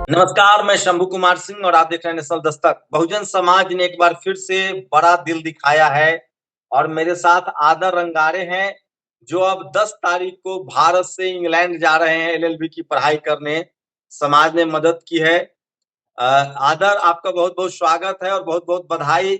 नमस्कार, मैं शंभू कुमार सिंह और आप देख रहे हैं नेशनल दस्तक। बहुजन समाज ने एक बार फिर से बड़ा दिल दिखाया है और मेरे साथ आदर रंगारे हैं, जो अब 10 तारीख को भारत से इंग्लैंड जा रहे हैं एलएलबी की पढ़ाई करने। समाज ने मदद की है। आदर, आपका बहुत-बहुत स्वागत है और बहुत-बहुत बधाई।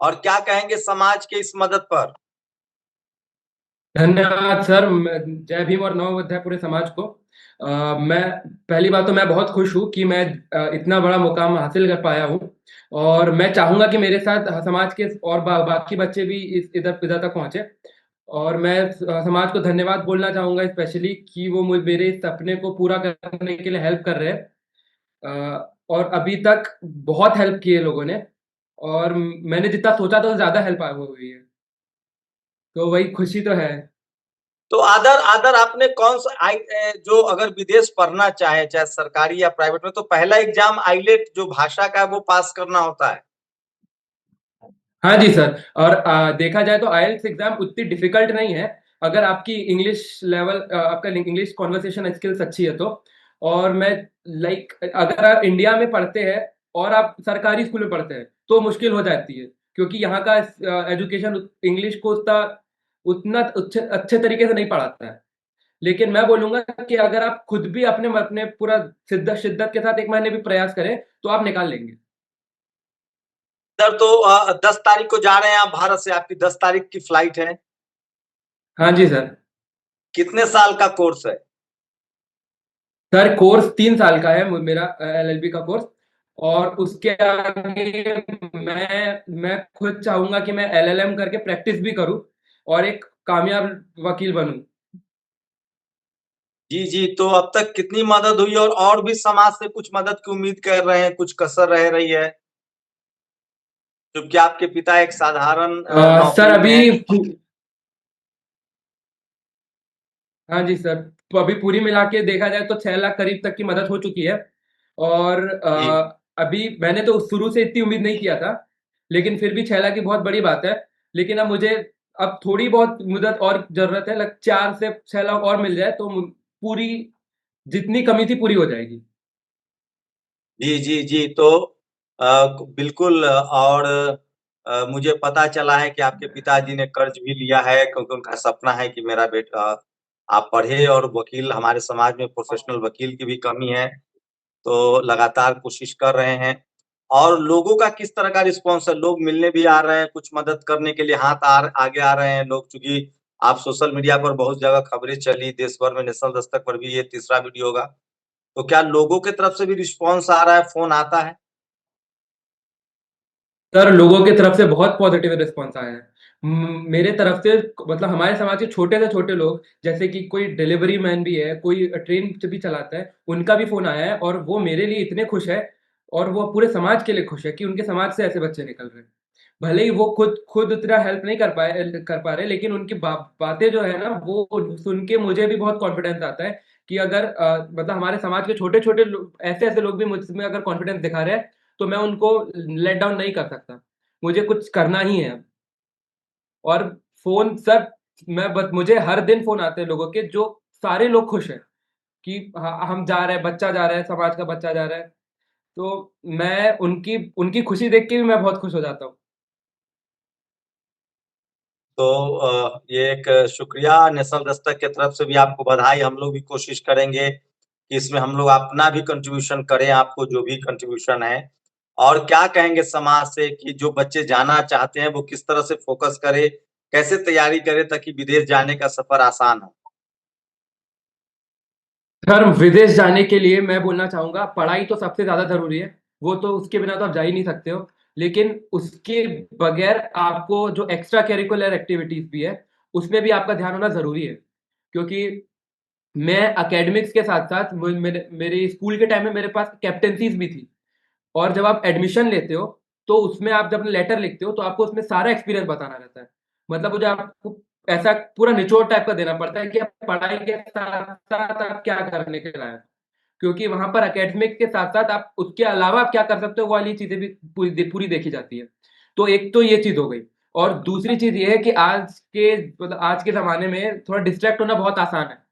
और क्या कहेंगे समाज के इस मदद पर? धन्यवाद सर। जय भीम और नमो बुद्धाय पूरे समाज को। मैं पहली बात तो मैं बहुत खुश हूँ कि मैं इतना बड़ा मुकाम हासिल कर पाया हूँ। और मैं चाहूंगा कि मेरे साथ समाज के और बाकी बच्चे भी इस इधर इधर तक पहुंचे। और मैं समाज को धन्यवाद बोलना चाहूंगा स्पेशली कि वो मेरे इस सपने को पूरा करने के लिए हेल्प कर रहे हैं। और अभी तक बहुत हेल्प की है लोगों ने। और मैंने जितना सोचा था ज्यादा हेल्प हुई है। तो वही खुशी तो है। तो आदर आदर आपने कौन सा जो अगर विदेश पढ़ना चाहे, चाहे सरकारी या प्राइवेट में, तो पहला एग्जाम आईलेट जो भाषा का है वो पास करना होता है। हाँ जी सर। और देखा जाए तो आईएलटीएस एग्जाम उतनी डिफिकल्ट नहीं है अगर आपकी इंग्लिश लेवल, आपका इंग्लिश कॉन्वर्सेशन स्किल्स अच्छी है तो। और मैं अगर आप इंडिया में पढ़ते हैं और आप सरकारी स्कूल में पढ़ते हैं तो मुश्किल हो जाती है, क्योंकि यहाँ का एजुकेशन इंग्लिश को उतना उतना अच्छे अच्छे तरीके से नहीं पढ़ाता है। लेकिन मैं बोलूंगा कि अगर आप खुद भी अपने अपने पूरा शिद्दत शिद्दत के साथ एक महीने भी प्रयास करें तो आप निकाल लेंगे। सर, तो 10 तारीख को जा रहे हैं आप भारत से, आपकी 10 तारीख की फ्लाइट है। हाँ जी सर। कितने साल का कोर्स है? सर कोर्स 3 साल का है मेरा, एलएलबी का कोर्स। और उसके आगे मैं खुद चाहूंगा कि मैं एलएलएम करके प्रैक्टिस भी करूं और एक कामयाब वकील बनूं। जी जी, तो अब तक कितनी मदद हुई और भी समाज से कुछ मदद की उम्मीद कर रहे हैं, कुछ कसर रह रही है? क्योंकि आपके पिता एक साधारण सर नौकरी में अभी है। हाँ जी सर। तो अभी पूरी मिला के देखा जाए तो 6 लाख करीब तक की मदद हो चुकी है। और जी अभी मैंने तो शुरू से इतनी उम्मीद नहीं किया था, लेकिन फिर भी 6 लाख की बहुत बड़ी बात है। लेकिन अब मुझे अब थोड़ी बहुत मदद और जरूरत है, 4 से 6 लाख और मिल जाए तो पूरी जितनी कमी थी पूरी हो जाएगी। जी जी जी, तो बिल्कुल। और मुझे पता चला है कि आपके पिताजी ने कर्ज भी लिया है, क्योंकि उनका सपना है कि मेरा बेटा आप पढ़े। और वकील, हमारे समाज में प्रोफेशनल वकील की भी कमी है, तो लगातार कोशिश कर रहे हैं। और लोगों का किस तरह का रिस्पॉन्स है? लोग मिलने भी आ रहे हैं, कुछ मदद करने के लिए आगे आ रहे हैं लोग, चूंकि आप सोशल मीडिया पर बहुत जगह खबरें चली, देश भर में नेशनल दस्तक पर भी ये तीसरा वीडियो होगा। तो क्या लोगों की तरफ से भी रिस्पॉन्स आ रहा है, फोन आता है? सर लोगों की तरफ से बहुत पॉजिटिव रिस्पॉन्स आया है। मेरे तरफ से, मतलब हमारे समाज के छोटे से छोटे लोग, जैसे कि कोई डिलीवरी मैन भी है, कोई ट्रेन भी चलाता है, उनका भी फोन आया है और वो मेरे लिए इतने खुश है और वो पूरे समाज के लिए खुश है कि उनके समाज से ऐसे बच्चे निकल रहे हैं। भले ही वो खुद खुद उतना हेल्प नहीं कर पा रहे, लेकिन उनकी बातें जो है ना वो सुन के मुझे भी बहुत कॉन्फिडेंस आता है कि अगर मतलब हमारे समाज के छोटे छोटे ऐसे ऐसे लोग भी मुझमें अगर कॉन्फिडेंस दिखा रहे हैं तो मैं उनको लेट डाउन नहीं कर सकता। मुझे कुछ करना ही है। और फोन सर, मुझे हर दिन फोन आते हैं लोगों के, जो सारे लोग खुश हैं कि हम जा रहे हैं, बच्चा जा रहा है, समाज का बच्चा जा रहा है। तो मैं उनकी उनकी खुशी देख के भी मैं बहुत खुश हो जाता हूँ। तो ये एक शुक्रिया, नेशनल दस्तक की तरफ से भी आपको बधाई। हम लोग भी कोशिश करेंगे कि इसमें हम लोग अपना भी कंट्रीब्यूशन करें, आपको जो भी कंट्रीब्यूशन है। और क्या कहेंगे समाज से कि जो बच्चे जाना चाहते हैं वो किस तरह से फोकस करें, कैसे तैयारी करें ताकि विदेश जाने का सफर आसान हो? सर विदेश जाने के लिए मैं बोलना चाहूंगा, पढ़ाई तो सबसे ज्यादा जरूरी है। वो तो उसके बिना तो आप जा ही नहीं सकते हो। लेकिन उसके बगैर आपको जो एक्स्ट्रा करिकुलर एक्टिविटीज भी है उसमें भी आपका ध्यान होना जरूरी है। क्योंकि मैं एकेडमिक्स के साथ साथ मेरे स्कूल के टाइम में मेरे पास कैप्टेंसीज भी थी। और जब आप एडमिशन लेते हो तो उसमें आप जब लेटर लिखते हो तो आपको उसमें सारा एक्सपीरियंस बताना रहता है। मतलब मुझे आपको ऐसा पूरा निचोड़ टाइप का देना पड़ता है कि आप पढ़ाई के साथ साथ आप क्या करने के लायक। क्योंकि वहां पर एकेडमिक के साथ साथ आप उसके अलावा आप क्या कर सकते हो वो वाली चीजें भी पूरी देखी जाती है। तो एक तो ये चीज हो गई। और दूसरी चीज ये है कि आज के जमाने में थोड़ा डिस्ट्रैक्ट होना बहुत आसान है।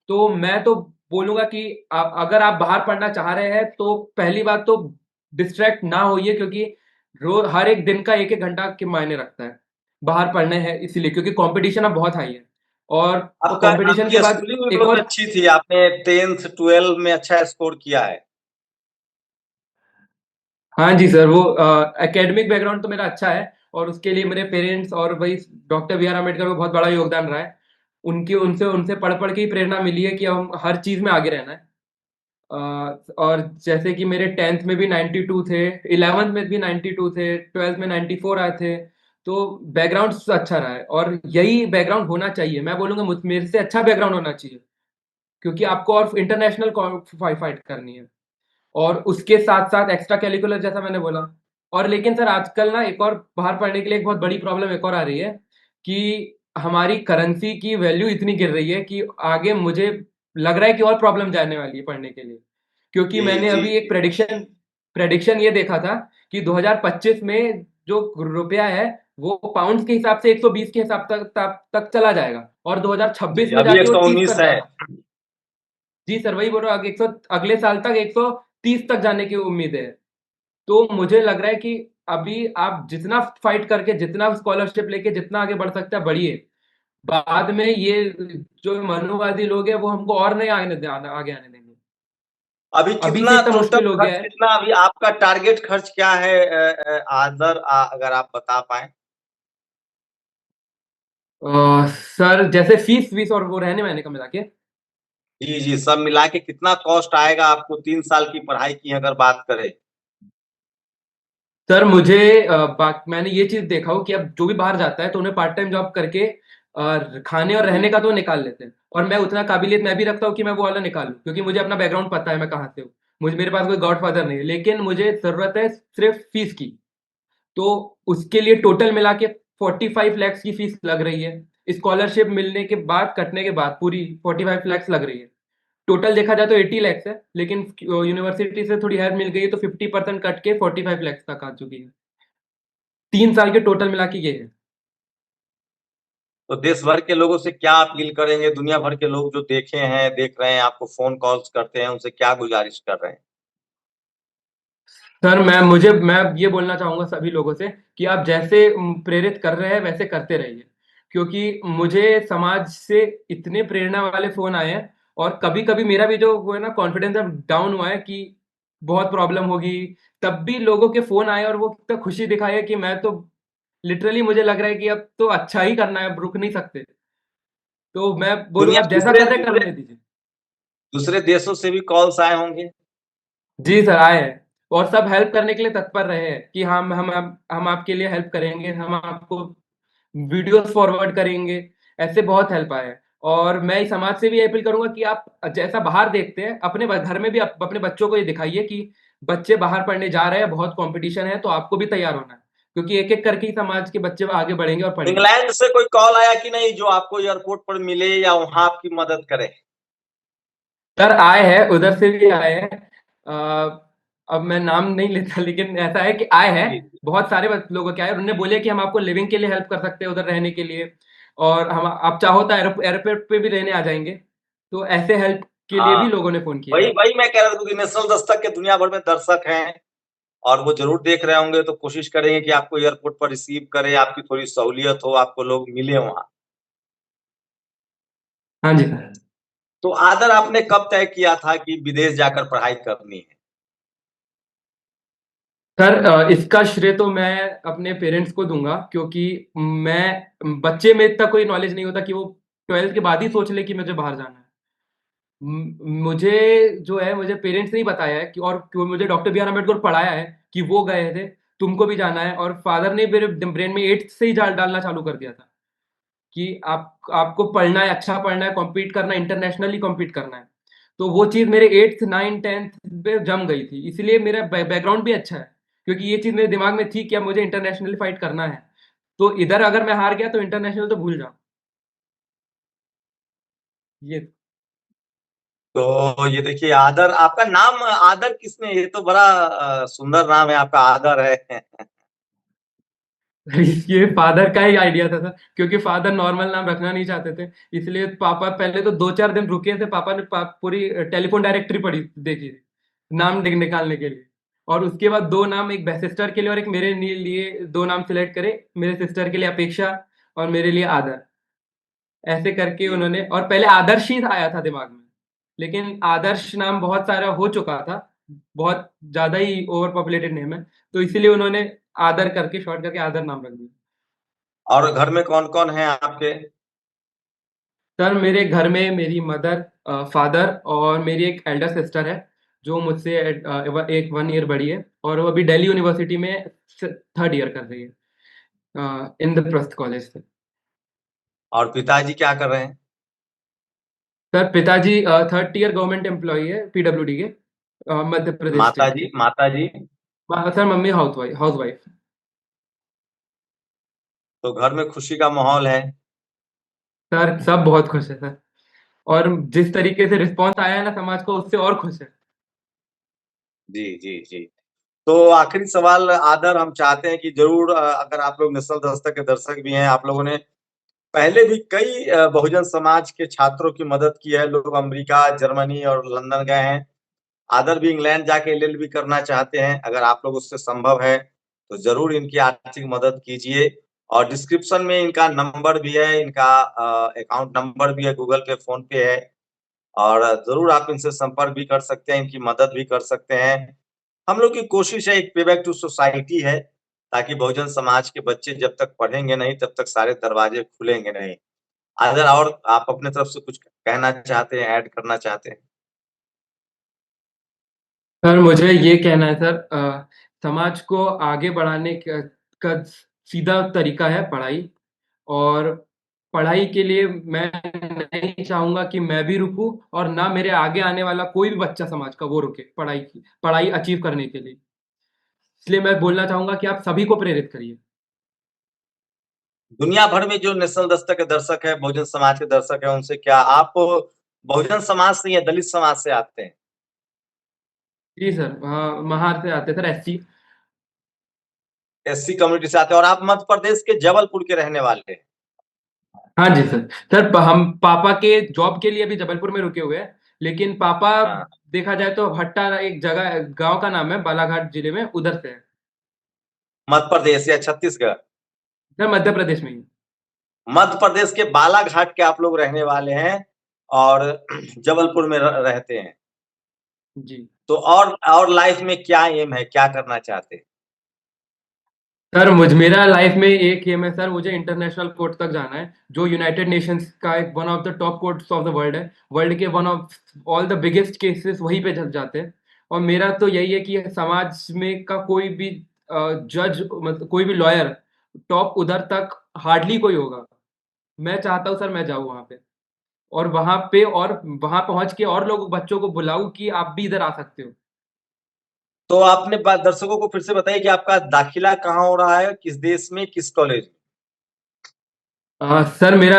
तो मैं तो बोलूंगा कि अगर आप बाहर पढ़ना चाह रहे हैं तो पहली बात तो डिस्ट्रैक्ट ना होइए, क्योंकि रोज हर एक दिन का एक एक घंटा के मायने रखता है बाहर पढ़ने हैं, इसीलिए क्योंकि कंपटीशन अब बहुत हाई है। और आपका कंपटीशन के आपकी बाद स्कूलिंग भी एक बहुत और। अच्छी थी, आपने 10th 12 में अच्छा स्कोर किया है। हाँ जी सर, वो एकेडमिक बैकग्राउंड तो मेरा अच्छा है, और उसके लिए मेरे पेरेंट्स और वही डॉक्टर बी आर अम्बेडकर को बहुत बड़ा योगदान रहा है। उनकी उनसे उनसे पढ़ पढ़ के ही प्रेरणा मिली है कि हम हर चीज में आगे रहना है। और जैसे कि मेरे 10th में भी 92 थे, 11th में भी 92 थे, 12th में 94 आए थे। तो बैकग्राउंड अच्छा रहा है, और यही बैकग्राउंड होना चाहिए। मैं बोलूंगा मेरे से अच्छा बैकग्राउंड होना चाहिए, क्योंकि आपको और इंटरनेशनल फाइट करनी है, और उसके साथ साथ एक्स्ट्रा कैरिकुलर जैसा मैंने बोला। और लेकिन सर आजकल ना एक और बाहर पढ़ने के लिए एक बहुत बड़ी प्रॉब्लम एक और आ रही है कि हमारी करेंसी की वैल्यू इतनी गिर रही है कि आगे मुझे लग रहा है कि और प्रॉब्लम जाने वाली है पढ़ने के लिए। क्योंकि जी, मैंने जी, अभी एक जी। प्रेडिक्शन ये देखा था कि 2025 में जो रुपया है वो पाउंड के हिसाब से 120 के हिसाब तक चला जाएगा, और जी, 2026 में अभी जाके वो 30 119 पर है। जाएगा। जी सर, वही बोल रहा हूँ, 100 अगले साल तक 130 तक जाने की उम्मीद है। तो मुझे लग रहा है कि अभी आप जितना फाइट करके, जितना स्कॉलरशिप लेके जितना आगे बढ़ सकते हैं बढ़िए। बाद में ये जो मनुवादी लोग हैं वो हमको और नहीं आगे आने देंगे। अभी अभी से कितना इतना टोटल मुश्किल हो गया खर्च, है। कितना अभी आपका टारगेट खर्च क्या है, आदर, अगर आप बता पाएँ? सर जैसे फीस वीस और वो रहने वहने का मिला के। जी, जी, सब मिला के कितना कॉस्ट आएगा आपको 3 साल की पढ़ाई की अगर बात करें? सर मुझे मैंने ये चीज देखा हो कि अब जो भी बाहर जाता है तो उन्हें पार्ट टाइम जॉब करके खाने और जी, रहने का तो निकाल लेते हैं, और मैं उतना काबिलियत मैं भी रखता हूँ कि मैं वो वाला निकालूं, क्योंकि मुझे अपना बैकग्राउंड पता है मैं कहाँ से हूँ। मुझे मेरे पास कोई गॉडफादर नहीं है, लेकिन मुझे जरूरत है सिर्फ फीस की। तो उसके लिए टोटल मिला के 45 lakhs की फीस लग रही है। स्कॉलरशिप मिलने के बाद कटने के बाद पूरी 45 lakhs लग रही है। टोटल देखा जाए तो 80 lakhs है, लेकिन यूनिवर्सिटी से थोड़ी हेल्प मिल गई है तो 50% कट के 45 lakhs तक आ चुकी है। 3 साल के टोटल मिला के ये है। तो देश भर के लोगों से क्या अपील करेंगे? दुनिया भर के लोग जो देखे हैं, देख रहे हैं, आपको फ़ोन कॉल्स करते हैं, उनसे क्या गुज़ारिश कर रहे हैं? सर मैं ये बोलना चाहूंगा सभी लोगों से कि आप जैसे प्रेरित कर रहे हैं वैसे करते रहिए, क्योंकि मुझे समाज से इतने प्रेरणा वाले फोन आए हैं, और कभी कभी मेरा भी जो वो है ना कॉन्फिडेंस अब डाउन हुआ है कि बहुत प्रॉब्लम होगी, तब भी लोगों के फोन आए और वो कितना खुशी दिखाई है कि मैं तो लिटरली मुझे लग रहा है कि अब तो अच्छा ही करना है, अब रुक नहीं सकते। तो मैं बोलूंगा दुनिया आप जैसा दूसरे कर रहे हैं दूसरे करने दीजिए। दूसरे देशों से भी कॉल्स आए होंगे? जी सर आए हैं, और सब हेल्प करने के लिए तत्पर रहे हैं कि हम आपके लिए हेल्प करेंगे, हम आपको वीडियोस फॉरवर्ड करेंगे। ऐसे बहुत हेल्प आया है। और मैं इस समाज से भी अपील करूंगा कि आप जैसा बाहर देखते हैं अपने घर में भी अपने बच्चों को ये दिखाइए कि बच्चे बाहर पढ़ने जा रहे हैं, बहुत कंपटीशन है, तो आपको भी तैयार होना है, क्योंकि एक एक करके ही समाज के बच्चे आगे बढ़ेंगे और पढ़ेंगे। इंग्लैंड से कोई कॉल आया कि नहीं जो आपको एयरपोर्ट पर मिले या वहाँ आपकी मदद करे? सर आए हैं, उधर से भी आए हैं। अब मैं नाम नहीं लेता, लेकिन ऐसा है कि आए हैं। जी, जी। बहुत सारे लोगों के आए, और उन्होंने बोले कि हम आपको लिविंग के लिए हेल्प कर सकते हैं उधर रहने के लिए, और हम आप चाहो तो एयरपोर्ट पे भी रहने आ जाएंगे। तो ऐसे हेल्प के लिए हाँ, भी लोगों ने फोन किया वही है। वही मैं कह रहा था, क्योंकि नेशनल दस्तक के दुनिया भर में दर्शक हैं और वो ज़रूर देख रहे होंगे, तो कोशिश करेंगे कि आपको एयरपोर्ट पर रिसीव करें, आपकी थोड़ी सहूलियत हो, आपको लोग मिलें वहाँ। हाँ जी सर। तो आदर, आपने कब तय किया था कि विदेश जाकर पढ़ाई करनी है? सर इसका श्रेय तो मैं अपने पेरेंट्स को दूंगा, क्योंकि मैं बच्चे में इतना कोई नॉलेज नहीं होता कि वो 12th के बाद ही सोच ले कि मुझे बाहर जाना है। मुझे जो है मुझे पेरेंट्स ने ही बताया है कि, और क्यों मुझे डॉक्टर बी आर अम्बेडकर पढ़ाया है कि वो गए थे, तुमको भी जाना है। और फादर ने मेरे ब्रेन में 8th से ही डालना चालू कर दिया था कि आपको पढ़ना है, अच्छा पढ़ना है, कॉम्पीट करना है, इंटरनेशनली कॉम्पीट करना है। तो वो चीज़ मेरे 8th 9th 10th पे जम गई थी, इसलिए मेरा बैकग्राउंड भी अच्छा है, क्योंकि ये चीज़ मेरे दिमाग में थी कि अब मुझे इंटरनेशनली फाइट करना है। तो इधर अगर मैं हार गया तो इंटरनेशनल तो भूल जाओ। ये। तो ये देखिए, आदर, आपका नाम आदर किसने, ये तो बड़ा सुंदर नाम है आपका, आदर है। ये फादर का ही आइडिया था सर, क्योंकि फादर नॉर्मल नाम रखना नहीं चाहते थे। इसलिए पापा पहले तो 2-4 दिन रुके थे, पापा ने पूरी टेलीफोन डायरेक्टरी पढ़ी देखी नाम निकालने के लिए। और उसके बाद दो नाम, एक सिस्टर के लिए और एक मेरे लिए दो नाम सिलेक्ट करे। मेरे सिस्टर के लिए अपेक्षा और मेरे लिए आदर। ऐसे करके जी उन्होंने, और पहले आदर्श ही आया था दिमाग में, लेकिन आदर्श नाम बहुत सारा हो चुका था, बहुत ज्यादा ही ओवर पॉपुलेटेड नेम है, तो इसीलिए उन्होंने आदर करके, शॉर्ट करके आदर नाम रख दिया। और घर में कौन कौन है आपके? सर मेरे घर में मेरी मदर, फादर और मेरी एक एल्डर सिस्टर है, जो मुझसे एक 1 ईयर बड़ी है, और वो अभी दिल्ली यूनिवर्सिटी में 3rd ईयर कर रही है, इंद्रप्रस्थ कॉलेज से। और पिताजी क्या कर रहे हैं? सर पिताजी 3rd ईयर गवर्नमेंट एम्प्लॉई है, पीडब्ल्यूडी के, मध्य प्रदेश माता स्टेट जी, के। माता जी? Sir mummy housewife. तो घर में खुशी का माहौल है। सर सब बहुत खुश है सर, और जिस तरीके से रिस्पॉन्स आया है ना समाज को, उससे और खुश है। जी जी जी। तो आखिरी सवाल आदर, हम चाहते हैं कि जरूर अगर आप लोग नेशनल दस्तक के दर्शक भी हैं, आप लोगों ने पहले भी कई बहुजन समाज के छात्रों की मदद की है। लोग अमेरिका, जर्मनी और लंदन गए हैं। आदर भी इंग्लैंड जाके एलएलबी करना चाहते हैं। अगर आप लोग उससे संभव है तो जरूर इनकी आर्थिक मदद कीजिए। और डिस्क्रिप्शन में इनका नंबर भी है, इनका अकाउंट नंबर भी है, गूगल पे, फोन पे है। और जरूर आप इनसे संपर्क भी कर सकते हैं, इनकी मदद भी कर सकते हैं। हम लोग की कोशिश है, एक पे बैक टू सोसाइटी है, ताकि बहुजन समाज के बच्चे जब तक पढ़ेंगे नहीं तब तक सारे दरवाजे खुलेंगे नहीं। अगर और आप अपने तरफ से कुछ कहना चाहते हैं, ऐड करना चाहते हैं? सर मुझे ये कहना है सर, समाज को आगे बढ़ाने का सीधा तरीका है पढ़ाई। और पढ़ाई के लिए मैं नहीं चाहूंगा कि मैं भी रुकूं, और ना मेरे आगे आने वाला कोई भी बच्चा समाज का वो रुके पढ़ाई अचीव करने के लिए। इसलिए मैं बोलना चाहूंगा कि आप सभी को प्रेरित करिए। दुनिया भर में जो नेशनल दस्तक के दर्शक है, बहुजन समाज के दर्शक है, उनसे क्या आप बहुजन समाज से या दलित समाज से आते हैं? जी सर, महार से आते सर, एससी। एससी कम्युनिटी से आते हैं और आप मध्य प्रदेश के जबलपुर के रहने वाले हैं। हाँ जी सर। सर हम पापा के जॉब के लिए अभी जबलपुर में रुके हुए हैं, लेकिन पापा, हाँ। देखा जाए तो भट्टा एक जगह, गांव का नाम है, बालाघाट जिले में, उधर से है। मध्य प्रदेश या छत्तीसगढ़? सर मध्य प्रदेश में ही। मध्य प्रदेश के बालाघाट के आप लोग रहने वाले हैं और जबलपुर में रहते हैं। जी तो और लाइफ में क्या एम है, क्या करना चाहते हैं? सर, मेरा लाइफ में एक एम है सर, मुझे इंटरनेशनल कोर्ट तक जाना है, जो यूनाइटेड नेशंस का एक one of the top courts of the world है। वर्ल्ड के one of all the biggest cases वहीं पे जाते हैं। और मेरा तो यही है कि समाज में का कोई भी जज, मतलब कोई भी लॉयर, टॉप उधर तक हार्डली कोई होगा। मैं चाहता हूँ सर मैं जाऊँ वहां पे, और वहां पे, और वहां पहुंच के और लोग, बच्चों को बुलाऊं कि आप भी इधर आ सकते हो। तो आपने दर्शकों को फिर से बताइए कि आपका दाखिला कहाँ हो रहा है, किस देश में, किस कॉलेज? सर मेरा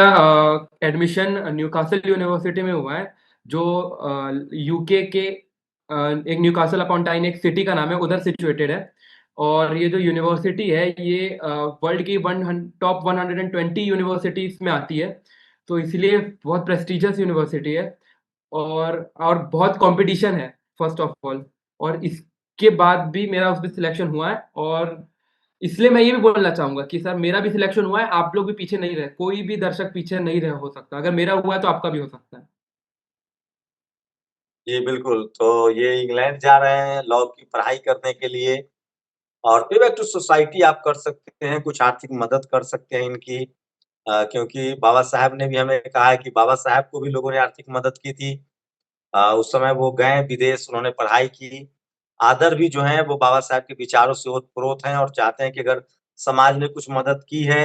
एडमिशन न्यूकासल यूनिवर्सिटी में हुआ है, जो यूके के एक न्यूकासल अपॉन टाइन, एक सिटी का नाम है, उधर सिचुएटेड है। और ये जो यूनिवर्सिटी है, ये वर्ल्ड की टॉप 120 यूनिवर्सिटीज में आती है। तो इसलिए बहुत प्रेस्टिजियस यूनिवर्सिटी है। और बहुत कंपटीशन है, फर्स्ट ऑफ ऑल। और इसके बाद भी मेरा उसमें सिलेक्शन हुआ है, और इसलिए मैं ये भी बोलना चाहूंगा कि सर मेरा भी सिलेक्शन हुआ है, आप लोग भी पीछे नहीं रहे, कोई भी दर्शक पीछे नहीं रहे, हो सकता अगर मेरा हुआ है तो आपका भी हो सकता है। जी बिल्कुल। तो ये इंग्लैंड जा रहे हैं लॉ की पढ़ाई करने के लिए। और पे बैक टू सोसाइटी आप कर सकते हैं, कुछ आर्थिक मदद कर सकते हैं इनकी। क्योंकि बाबा साहब ने भी हमें कहा है कि बाबा साहब को भी लोगों ने आर्थिक मदद की थी। उस समय वो गए विदेश, उन्होंने पढ़ाई की। आदर भी जो है वो बाबा साहब के विचारों से ओतप्रोत हैं और चाहते हैं कि अगर समाज ने कुछ मदद की है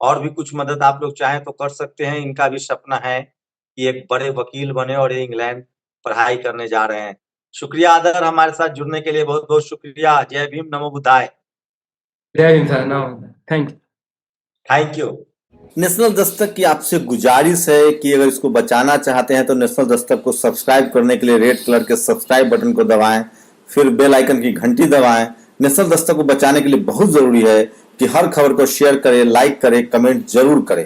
और भी कुछ मदद आप लोग चाहें तो कर सकते हैं। इनका भी सपना है कि एक बड़े वकील बने और ये इंग्लैंड पढ़ाई करने जा रहे हैं। शुक्रिया आदर, हमारे साथ जुड़ने के लिए बहुत बहुत शुक्रिया। जय भीम, नमो बुद्धाय। जय Hind sir, thank you. Thank you. National Dastak की आपसे गुजारिश है कि अगर इसको बचाना चाहते हैं तो नेशनल दस्तक को सब्सक्राइब करने के लिए रेड कलर के सब्सक्राइब बटन को दबाएं, फिर बेल आइकन की घंटी दबाएं। नेशनल दस्तक को बचाने के लिए बहुत जरूरी है कि हर खबर को शेयर करें, लाइक करें, कमेंट जरूर करें।